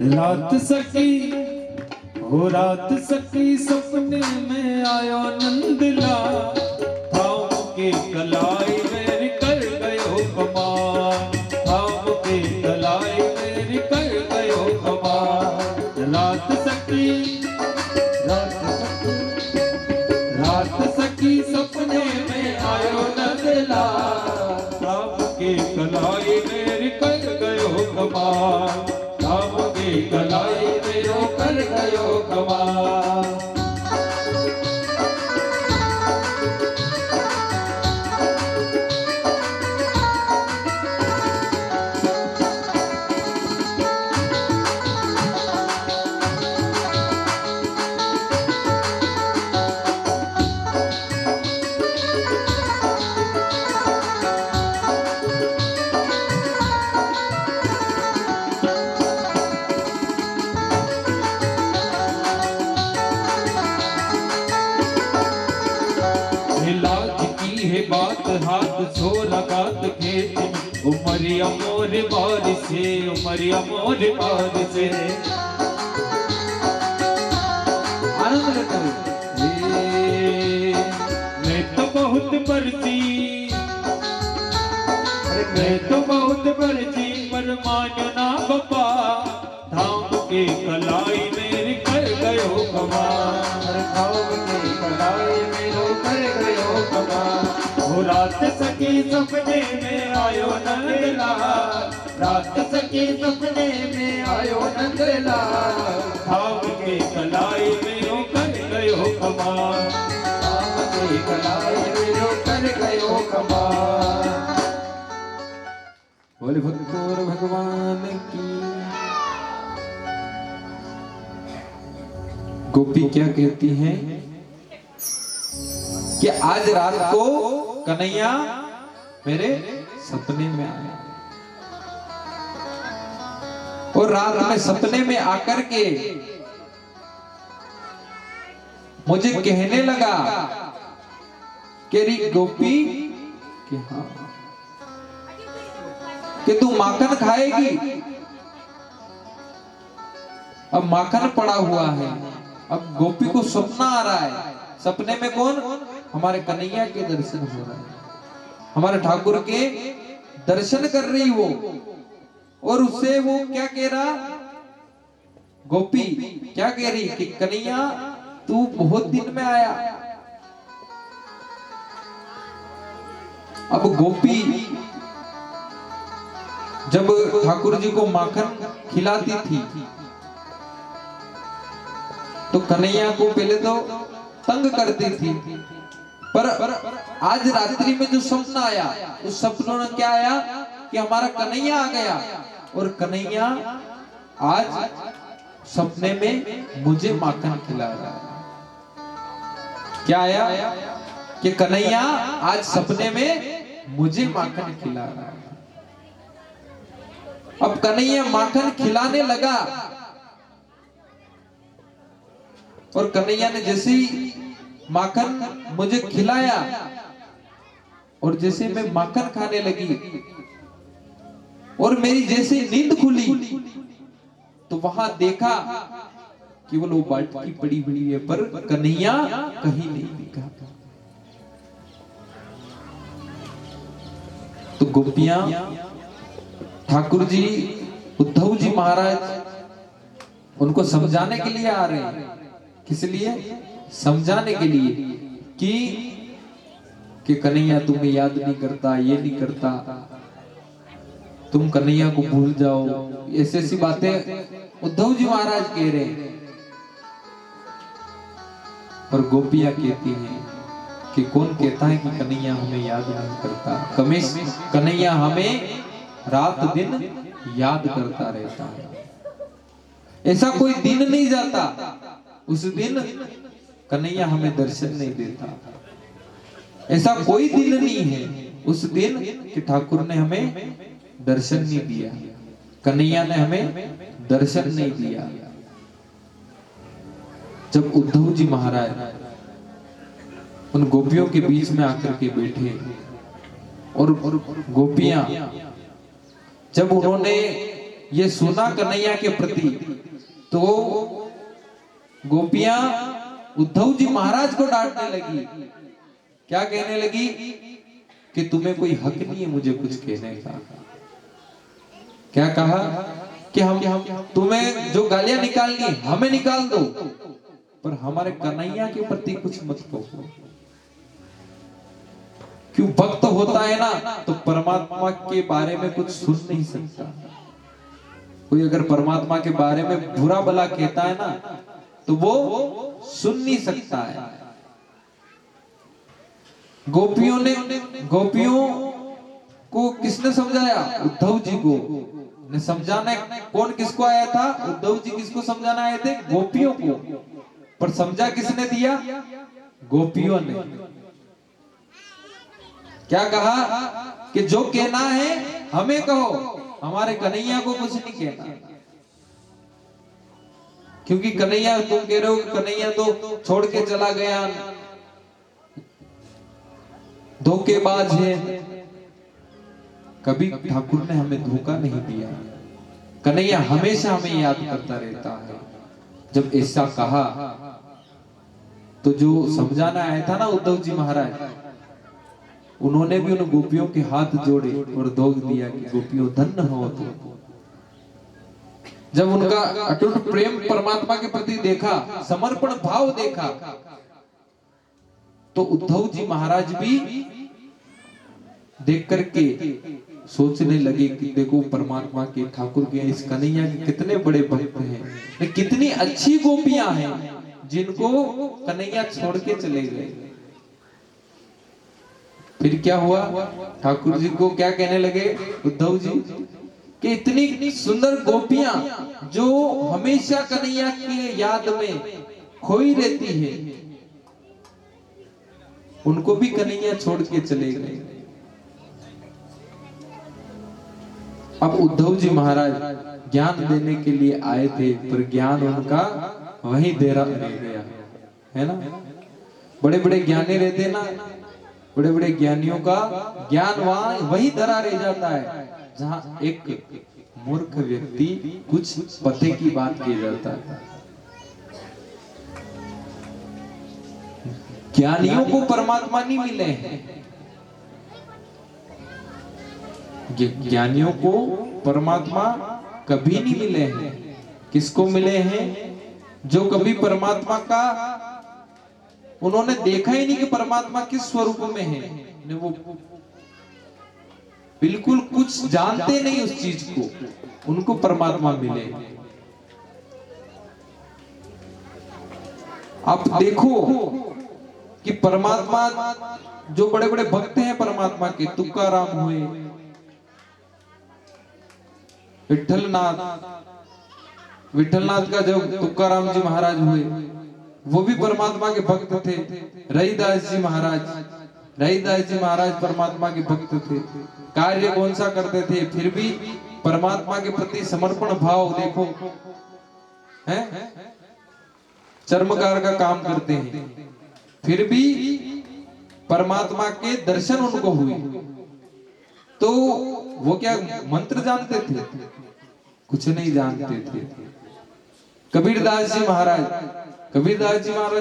रात सकी हो रात सकी सपने में आयो नंदला थाम के कलाई मेरी कर गयो कमाल थाम के कलाई मेरी कर गयो कमाल रात सकी सपने में आयो नंदला थाम के कलाई मेरी कर गयो कमाल थाम के कलाई मेरो कर गयो कमाल। बात हाथ सो लगात खेत उमरिया मोर बार से उमरिया मोर बार से आनंद लेता हूँ मैं तो बहुत बरसी मैं तो बहुत बरसी पर मानो ना बाबा थाम के कलाई मेरी कर गयो कमाल थाम के कलाई मेरो कर गयो कमाल। रात सकी सपने में आयो नंदला रात सकी सपने में आयो नंदला थाम के कलाई मेरो कर गयो कमाल थाम के कलाई मेरो कर गयो कमाल। बोले भक्तोर भगवान की। गोपी क्या कहती हैं कि आज रात को कन्हैया मेरे सपने में आया और रात में सपने में आकर के मुझे कहने लगा कि री गोपी कि हाँ कि तू माखन खाएगी। अब माखन पड़ा हुआ है। अब गोपी को सपना आ रहा है। सपने में कौन? हमारे कन्हैया के दर्शन हो रहे हैं हमारे ठाकुर के दर्शन कर रही वो और उससे वो क्या कह रहा गोपी क्या कह रही कि कन्हैया तू बहुत दिन में आया। अब गोपी जब ठाकुर जी को माखन खिलाती थी तो कन्हैया को पहले तो तंग करती थी पर आज रात्रि में जो सपना आया उस सपनों में क्या आया कि हमारा कन्हैया आ गया और कन्हैया आज सपने में मुझे माखन खिला रहा है। क्या आया कि कन्हैया आज सपने में मुझे माखन खिला रहा है। अब कन्हैया माखन खिलाने लगा और कन्हैया ने जैसे ही माखन मुझे खिलाया और जैसे मैं माखन खाने लगी और मेरी जैसे नींद खुली तो वहां देखा कि वो बाल्टी पड़ी हुई है पर कन्हैया कहीं नहीं दिखा। तो गोपियां ठाकुर जी उद्धव जी महाराज उनको समझाने के लिए आ रहे हैं। किस लिए? समझाने के लिए कि कन्हैया तुम्हें याद नहीं करता ये नहीं करता तुम कन्हैया को भूल जाओ। ऐसी ऐसी बातें उद्धव जी महाराज कह रहे हैं और गोपियां कहती हैं कि कौन कहता है कि कन्हैया हमें याद नहीं करता। कन्हैया हमें रात दिन याद करता रहता है। ऐसा कोई दिन नहीं जाता उस दिन कन्हैया हमें दर्शन नहीं देता। ऐसा कोई दिन नहीं है उस दिन कि ठाकुर ने हमें दर्शन नहीं दिया कन्हैया ने हमें दर्शन नहीं दिया। जब उद्धव जी महाराज उन गोपियों के बीच में आकर के बैठे और गोपियां जब उन्होंने ये सुना कन्हैया के प्रति तो गोपियां उद्धव जी महाराज को डांटने लगी। क्या कहने लगी कि तुम्हें कोई हक नहीं है मुझे कुछ कहने का। क्या कहा कि हम तुम्हें जो गालियां निकालनी हमें निकाल दो, पर हमारे कन्हैया के प्रति कुछ मत कहो। क्यों? भक्त होता है ना तो परमात्मा के बारे में कुछ सुन नहीं सकता। कोई अगर परमात्मा के बारे में बुरा भला कहता है ना तो वो सुन नहीं सकता है। गोपियों को किसने समझाया? उद्धव जी को ने समझाने। कौन किसको आया था? उद्धव जी किसको समझाना आए थे? गोपियों को। पर समझा किसने दिया? गोपियों ने। क्या कहा कि जो कहना है हमें कहो, हमारे कन्हैया को कुछ नहीं कहना। क्योंकि कन्हैया, तुम कह रहे हो कन्हैया तो छोड़ के चला गया, धोखेबाज है। कभी ठाकुर ने हमें धोखा नहीं दिया। कन्हैया हमेशा हमें याद करता रहता है। जब ऐसा कहा तो जो समझाना आया था ना उद्धव जी महाराज, उन्होंने भी उन गोपियों के हाथ जोड़े और दोग दिया कि गोपियों धन्य हो तुम। जब उनका अटूट प्रेम परमात्मा के प्रति देखा, समर्पण भाव देखा, तो उद्धव जी महाराज भी देख करके सोचने लगे कि देखो परमात्मा के, ठाकुर के, इस कन्हैया के कितने बड़े भक्त हैं, कितनी अच्छी गोपियां हैं जिनको कन्हैया छोड़ के चले गए। फिर क्या हुआ? ठाकुर जी को क्या कहने लगे उद्धव जी कि इतनी सुंदर गोपियां जो हमेशा कन्हैया की याद में खोई रहती है, उनको भी कन्हैया छोड़ के चले गए। अब उद्धव जी महाराज ज्ञान देने के लिए आए थे, पर ज्ञान उनका वहीं देरा रह गया है ना। बड़े बड़े ज्ञानी रहते ना, बड़े बड़े ज्ञानियों का ज्ञान वही धरा रह जाता है जहां एक मूर्ख व्यक्ति कुछ पते की बात की जाता है। ज्ञानियों को परमात्मा नहीं मिले हैं। ज्ञानियों को परमात्मा कभी नहीं मिले हैं। किसको मिले हैं? जो कभी परमात्मा का उन्होंने देखा ही नहीं कि परमात्मा किस स्वरूप में है। वो बिल्कुल कुछ जानते नहीं उस चीज को, उनको परमात्मा मिले। आप देखो कि परमात्मा जो बड़े बड़े भक्त हैं परमात्मा के, तुकाराम हुए, विठलनाथ का जो तुकाराम जी महाराज हुए, वो भी परमात्मा के भक्त थे। रहीदास जी महाराज परमात्मा के भक्त थे। कार्य कौन सा करते थे, फिर भी परमात्मा के प्रति समर्पण भाव देखो है। चर्मकार का काम करते हैं, फिर भी परमात्मा के दर्शन उनको हुए। तो वो क्या मंत्र जानते थे? कुछ नहीं जानते थे। कबीरदास जी महाराज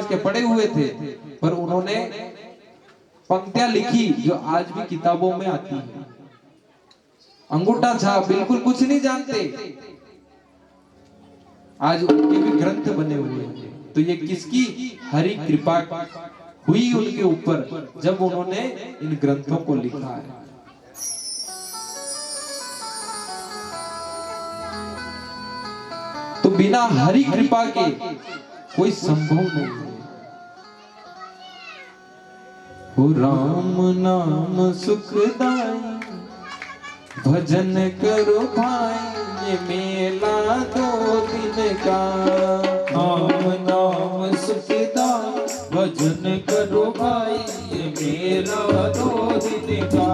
के पढ़े हुए थे, पर उन्होंने पंक्तियां लिखी जो आज भी किताबों में आती है। अंगूठा छाप, बिल्कुल कुछ नहीं जानते, आज उनके भी ग्रंथ बने हुए हैं। तो ये किसकी हरि कृपा हुई उनके ऊपर जब उन्होंने इन ग्रंथों को लिखा है। तो बिना हरि कृपा के कोई संभव नहीं है। हो राम नाम सुखदाई, भजन करो भाई ये मेला 2 दिन का। राम नाम सुखदाई, भजन करो भाई ये मेला 2 दिन का।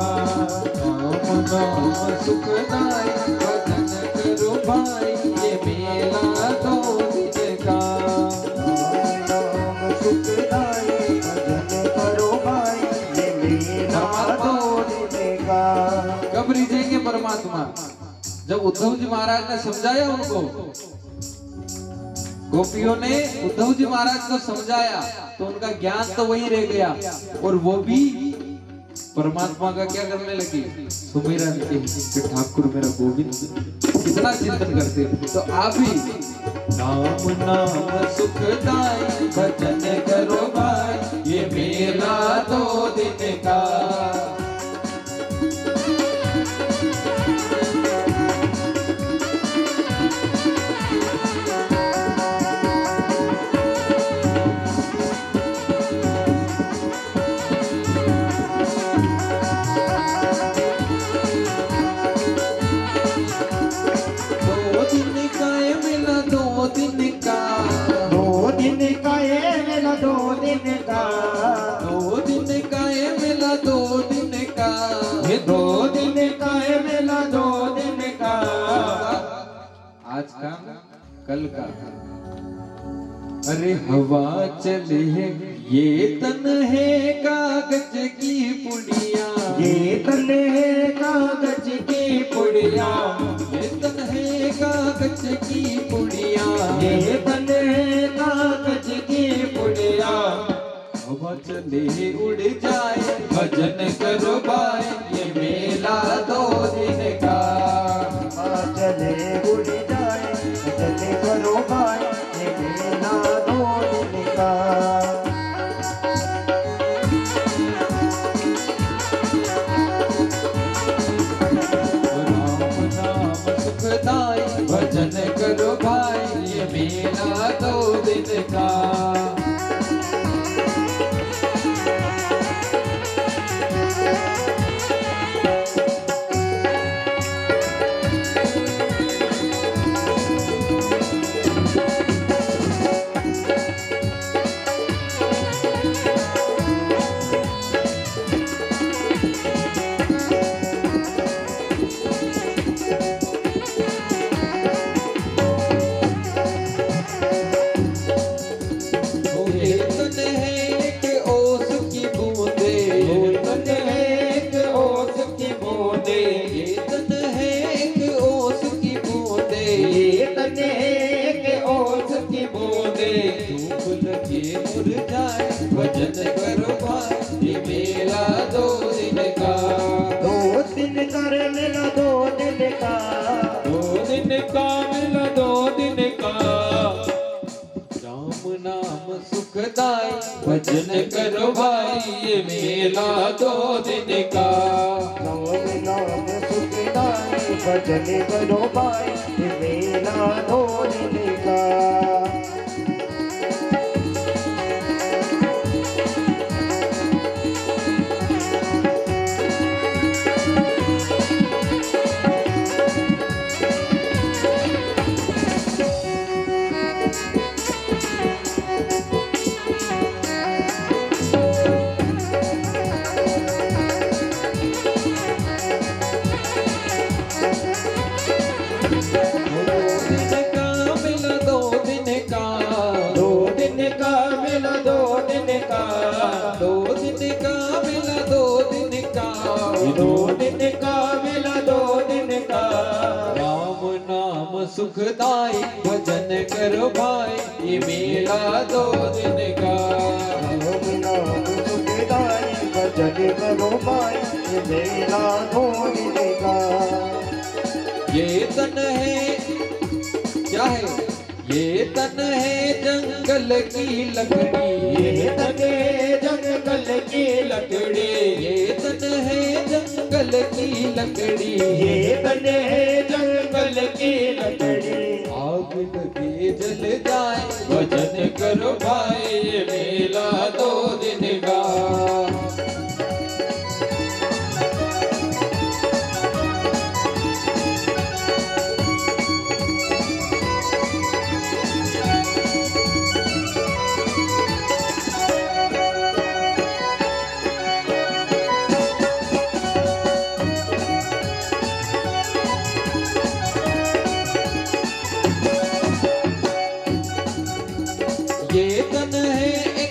राम नाम सुखदाई, भजन करो भाई ये मेला 2 दिन का। नाम सुखदाई, भजन करो भाई ये मेला 2 दिन का। कब रिझेंगे परमात्मा? जब उद्धव जी महाराज ने समझाया उनको गोपियों ने उद्धव जी महाराज को समझाया तो उनका ज्ञान तो वही रह गया और वो भी परमात्मा का क्या करने लगी, सुमिरन कि ठाकुर मेरा गोविंद कितना चिंतन करते। तो आप भी नाम नाम सुखदाई भजन करो भाई, ये मेला 2 दिन का। आज का कल का। अरे हवा चले ये तन है कागज की पुड़िया, ये तन है कागज की पुड़िया, ये तन है कागज की पुड़िया, ये तन है कागज की पुड़िया। हवा चले उड़ जाए भजन करो भाई, ये मेला 2 दिन का। हवा चले उड़ जाए भजन करो भाई, ये मेला 2 दिन का। राम नाम सुखदाई भजन करो भाई, ये मेला 2 दिन का। भजन करो भाई, ये मेला 2 दिन का। 2 दिन कर मेला 2 दिन का, 2 दिन का मेला 2 दिन का। राम नाम सुखदाई भजन करो भाई, ये मेला 2 दिन का। राम नाम सुखदाई भजन करो भाई, ये मेला 2 दिन का। सुखदाई भजन करो भाई, ये मेला 2 दिन का। राम नाम सुखदाई भजन करो भाई, ये मेला 2 दिन का। ये तन है क्या है, ये तन है जंगल की लकड़ी, ये तन है जंगल की लकड़ी, ये तन है जंगल की लकड़ी, ये तन है जंगल की लकड़ी। आग लगे जल जाए भजन करो भाई, ये मेला 2 दिन का। ये तन है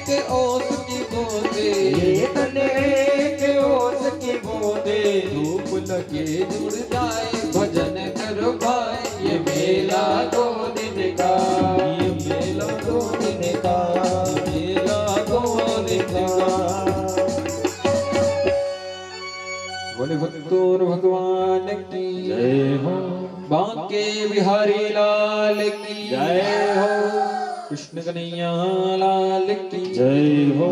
भक्तोर भगवान की जय हो, बांके बिहारी लाल की जय हो, कृष्ण कन्हैया लाल की जय हो।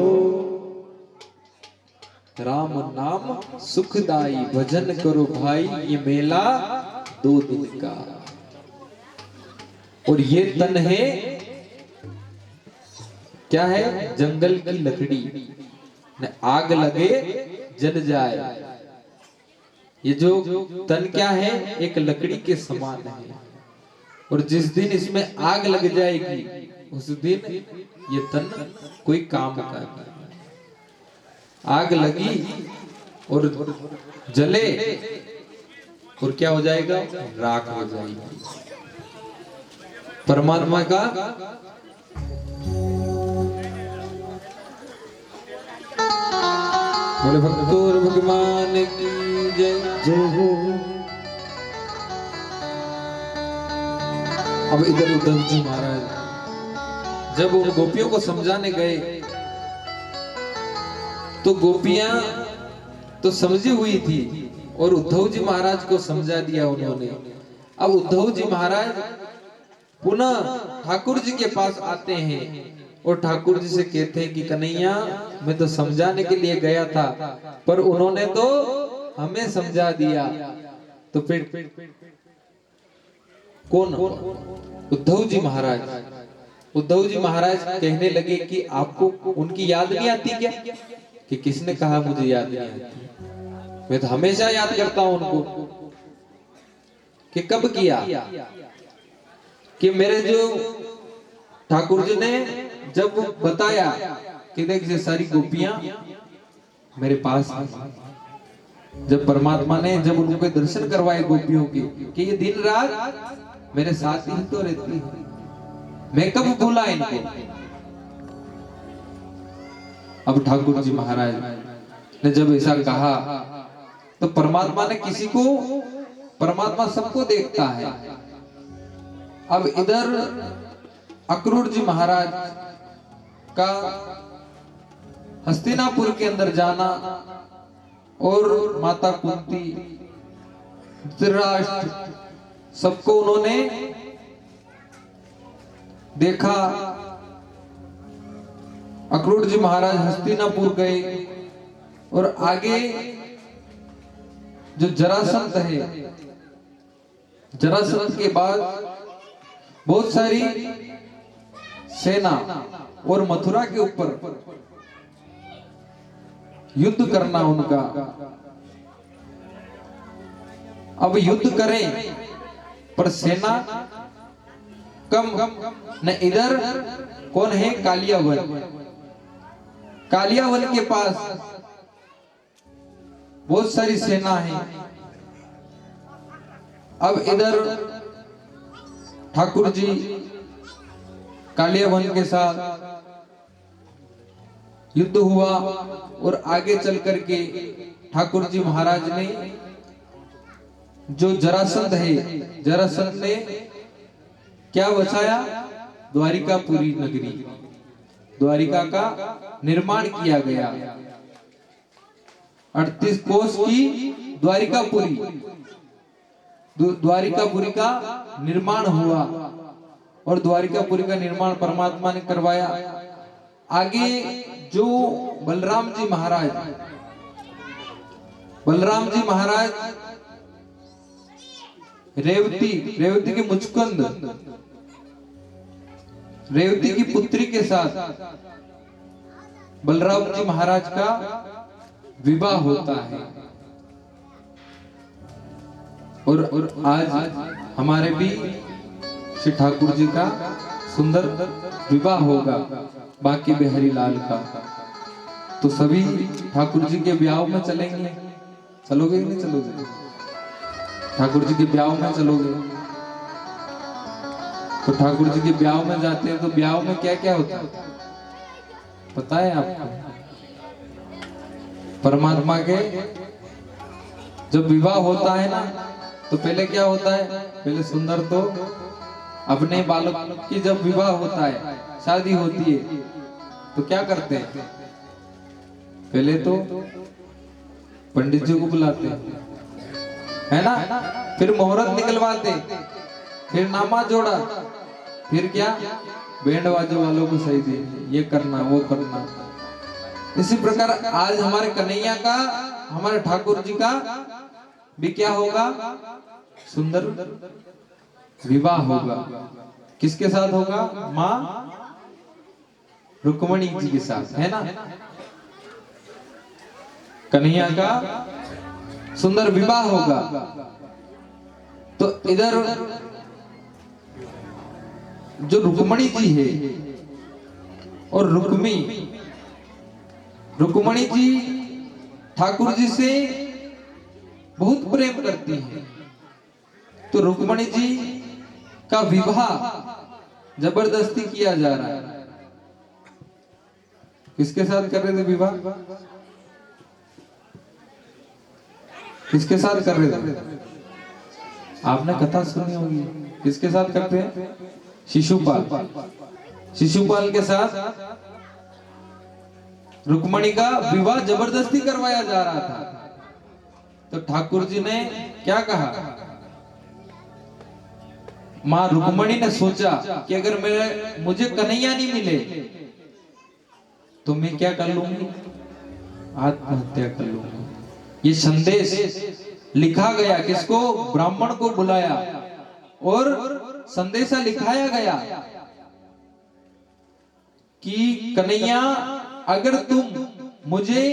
राम नाम सुखदाई भजन करो भाई, ये मेला 2 दिन का। और ये तन है क्या है, जंगल की लकड़ी, न आग लगे जल जाए। ये जो तन क्या है, एक लकड़ी के समान है, और जिस दिन इसमें आग लग जाएगी उस दिन ये तन कोई काम का नहीं। आग लगी और जले और क्या हो जाएगा, राख हो जाएगी। परमात्मा का बोले भक्तोर भगवान की जय जय हो। अब इधर उद्धव जी महाराज जब उन गोपियों को समझाने गए तो गोपियां तो समझी हुई थी और उद्धव जी महाराज को समझा दिया उन्होंने। अब उद्धव जी महाराज पुनः ठाकुर जी के पास आते हैं और ठाकुर जी से कहते हैं कि कन्हैया, मैं तो समझाने के लिए गया था पर उन्होंने तो हमें समझा दिया। तो फिर कौन? उद्धव जी महाराज। उद्धव जी महाराज कहने लगे कि आपको उनकी याद नहीं आती क्या? कि किसने कहा मुझे याद नहीं आती? मैं तो हमेशा याद करता हूं उनको। कि कब किया? कि मेरे जो ठाकुर जी ने जब बताया कि देख ये सारी गोपियां मेरे पास हैं। जब परमात्मा ने जब उनको दर्शन करवाए गोपियों के कि ये दिन रात मेरे साथ ही तो रहती है, मैं कब भूला इनको। अब ठाकुर जी महाराज ने जब ऐसा कहा तो परमात्मा ने किसी को, परमात्मा सबको देखता है। अब इधर अक्रूर जी महाराज का हस्तिनापुर के अंदर जाना और माता कुंती, धृतराष्ट्र सबको उन्होंने देखा। अक्रूर जी महाराज हस्तिनापुर गए और आगे जो जरासंध है, जरासंध के बाद बहुत सारी सेना और मथुरा के ऊपर युद्ध करना उनका। अब युद्ध करें पर सेना कम न। इधर कौन है? कालियावन। कालियावन के पास बहुत सारी सेना है। अब इधर ठाकुर जी कालियावन के साथ युद्ध हुआ और आगे चल करके ठाकुर जी महाराज ने जो जरासंध है, जरासंध ने क्या बचाया? द्वारिकापुरी नगरी, द्वारिका का निर्माण किया गया। 38 कोस की द्वारिकापुरी, द्वारिकापुरी का निर्माण हुआ और द्वारिकापुरी का निर्माण परमात्मा ने करवाया। आगे जो बलराम जी महाराज, बलराम जी महाराज रेवती, रेवती के मुचकुंद, रेवती की पुत्री के साथ बलराम जी महाराज का विवाह होता है। और आज हमारे भी श्री ठाकुर जी का सुंदर विवाह होगा बांके बिहारी लाल का। तो सभी ठाकुर जी के ब्याह में चलेंगे। चलोगे कि नहीं चलोगे? ठाकुर जी के ब्याह में चलोगे? तो ठाकुर जी के ब्याह में जाते हैं तो ब्याह में क्या क्या होता है पता है आपको? परमात्मा के जब विवाह होता है ना तो पहले क्या होता है? पहले सुंदर तो अपने बालक की जब विवाह होता है, शादी होती है तो क्या करते हैं? पहले तो पंडित जी को बुलाते हैं, है ना। फिर मुहूर्त निकलवाते, फिर नामा जोड़ा, फिर क्या, बैंड बाजो वालों को सही दे, ये करना वो करना। इसी प्रकार आज हमारे कन्हैया का, हमारे ठाकुर जी का भी क्या होगा, सुंदर विवाह होगा। किसके साथ होगा, माँ रुक्मणी जी के साथ, है ना। कन्हैया का सुंदर विवाह होगा। तो इधर जो रुक्मणी जी है और रुक्मणी जी ठाकुर जी से बहुत प्रेम करती हैं। तो रुक्मणी जी का विवाह जबरदस्ती किया जा रहा है। किसके साथ कर रहे थे विवाह, किसके साथ कर रहे थे, आपने कथा सुनी होगी। किसके साथ करते हैं, शिशुपाल, शिशुपाल के साथ रुक्मणी का विवाह जबरदस्ती करवाया जा रहा था। तो ठाकुर जी ने क्या कहा, मां रुक्मणी ने सोचा कि अगर मुझे कन्हैया नहीं मिले तो मैं क्या कर लूंगी, आत्महत्या कर लूंगी। ये संदेश लिखा गया, किसको, ब्राह्मण को बुलाया और संदेशा लिखाया गया कि कन्हैया अगर तुम मुझे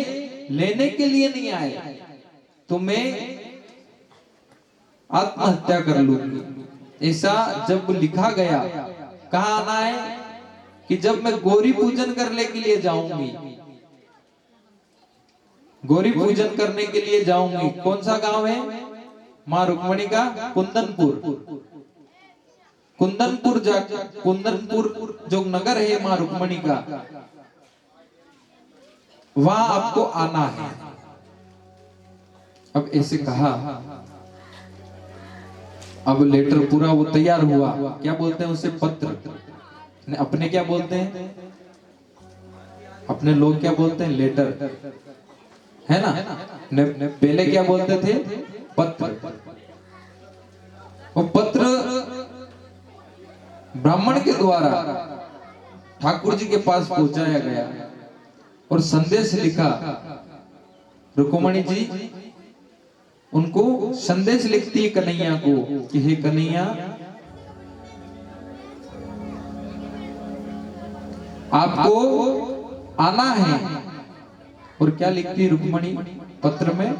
लेने के लिए नहीं आए तो मैं आत्महत्या कर लूंगी। ऐसा जब लिखा गया, कहाँ आना है कि जब मैं गौरी पूजन करने के लिए जाऊंगी, गौरी पूजन करने के लिए जाऊंगी। कौन सा गांव है मां रुक्मणी का, कुंदनपुर। कुंदनपुर जो नगर है मां रुक्मणी का, वहां आपको आना है। अब ऐसे कहा, अब लेटर पूरा वो तैयार हुआ, क्या बोलते हैं उसे, पत्र। अपने क्या बोलते हैं, अपने लोग क्या बोलते हैं, लेटर, है ना। पहले क्या बोलते थे, पत्र। वो पत्र ब्राह्मण के द्वारा ठाकुर जी के पास पहुंचाया गया और संदेश लिखा। रुक्मणी जी उनको संदेश लिखती है कन्हैया को कि हे कन्हैया, आपको आना है। और क्या लिखती है रुक्मणी पत्र में,